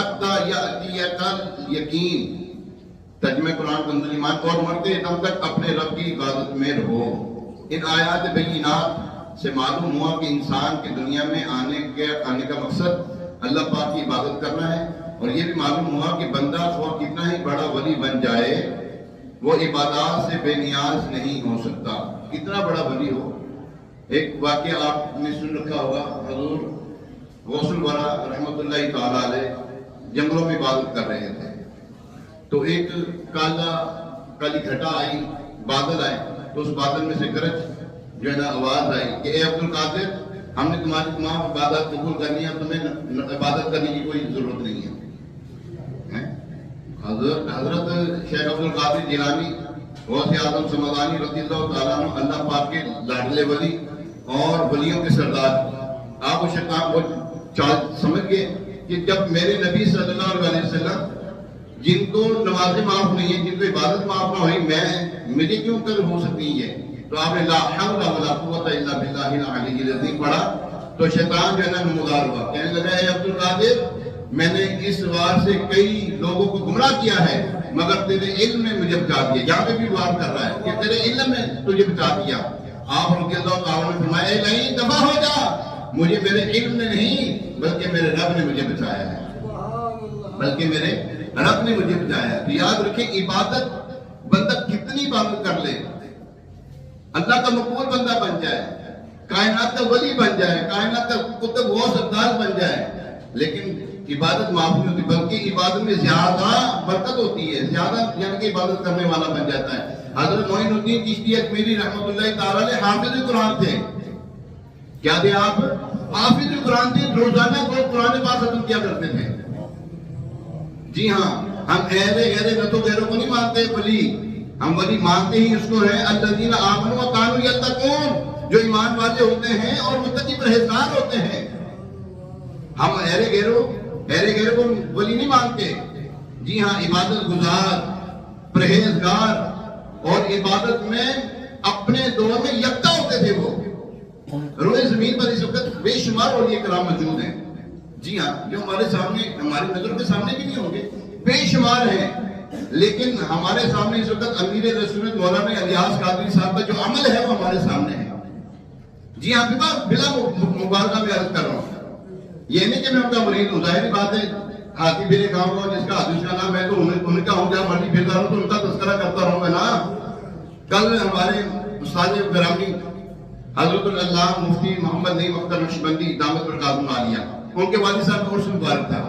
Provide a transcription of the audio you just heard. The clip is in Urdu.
حَتَّى يَأْتِيَكَ الْيَقِينُ، ترجمہ قرآن کنز ایمان، اور مرتے دم تک اپنے رب کی عبادت میں رہو۔ ان آیات بینات سے معلوم ہوا کہ انسان کے دنیا میں آنے کا مقصد اللہ پاک کی عبادت کرنا ہے، اور یہ بھی معلوم ہوا کہ بندہ خواہ کتنا ہی بڑا ولی بن جائے وہ عبادات سے بے نیاز نہیں ہو سکتا، کتنا بڑا ولی ہو۔ ایک واقعہ آپ نے سن رکھا ہوگا، حضور غوث الورا رحمۃ اللہ تعالی علیہ جنگلوں میں عبادت کر رہے تھے، تو ایک کالی گھٹا آئی، بادل آئے، تو اس بادل میں سے گرج جو ہے نا آواز آئی کہ اے عبد القادر، ہم نے تمہاری تمام عبادت قبول کرنی ہے، تمہیں عبادت کرنے کی کوئی ضرورت نہیں ہے۔ حضرت شیخ عبد القادر جیلانی غوث اعظم سمدانی رضی اللہ تعالیٰ عنہ، اللہ پاک کے لاڈلے ولی اور ولیوں کے سردار، آپ وہ شیطان کو سمجھ گئے کہ جب میرے نبی صلی اللہ علیہ وسلم جن کو نمازیں معاف نہیں ہیں، جن کو عبادت معاف نہ ہوئی، مجھے کیوں کر ہو سکتی ہے؟ تو آپ نے لا حول ولا قوت الا باللہ العلی العظیم پڑھا، تو شیطان جو ہے نا نمودار ہوا، کہنے لگا اے عبد القادر، میں نے اس وار سے کئی لوگوں کو گمراہ کیا ہے، مگر تیرے علم نے مجھے بچا دیا۔ یہاں پہ بھی وار کر رہا ہے کہ تیرے علم نے تجھے بچا دیا۔ آپ رضی اللہ تعالیٰ نے فرمایا اے نہیں، دفع ہو جا، مجھے میرے علم نے نہیں بلکہ میرے رب نے مجھے بچایا ہے، بلکہ میرے رب نے مجھے بچایا ہے۔ تو یاد رکھیں، عبادت بندہ کتنی عبادت کر لے، اللہ کا مقبول بندہ بن جائے، کائنات کا ولی بن جائے، کائنات کا قطب غوث ابدال بن جائے، لیکن عبادت معاف نہیں ہوتی، بلکہ عبادت میں زیادہ برکت ہوتی ہے، زیادہ یعنی کہ عبادت کرنے والا بن جاتا ہے۔ حضرت معین الدین چشتی اجمیری رحمۃ اللہ تعالی علیہ حافظ قرآن تھے۔ کیا تھے آپ؟ حافظ قرآن تھے، روزانہ کو قرآن پاک ختم کیا کرتے تھے۔ جی ہاں، ہم ایرے نتو غیروں کو نہیں مانتے ولی، ہم ولی مانتے ہی اس کو ہے الذین آمنوا وکانوا یتقون، جو ایمان والے ہوتے ہیں اور متقی پرہیزگار ہوتے ہیں۔ ہم ایرے گیروں کو ولی نہیں مانتے۔ جی ہاں، عبادت گزار، پرہیزگار، اور عبادت میں اپنے دور میں یکتا ہوتے تھے۔ وہ روئے زمین پر اس وقت بے شمار اولیاء کرام موجود ہیں۔ جی ہاں، جو ہمارے سامنے، ہماری نظر کے سامنے بھی نہیں ہوں گے، بے شمار ہیں، لیکن ہمارے سامنے اس وقت امیر رسولت مولانا الیاس قادری صاحب کا جو عمل ہے وہ ہمارے سامنے ہے۔ جی ہاں، بلا مبالغہ میں عرض کر رہا ہوں، یہ نہیں کہ میں ان کا مرید ہوں، ظاہری بات ہے، ہاتھی پھرے گاؤں کا جس کا حدیث کا نام ہے تو ان کا ہوں گا، مرضی پھرتا رہوں تو ان کا تذکرہ کرتا رہوں گا نا۔ کل ہمارے استاد گرامی حضرت اللہ مفتی محمد نعیم اختر نقشبندی دامت برکاتہ عالیہ، ان کے والد صاحب کا عرس مبارک تھا۔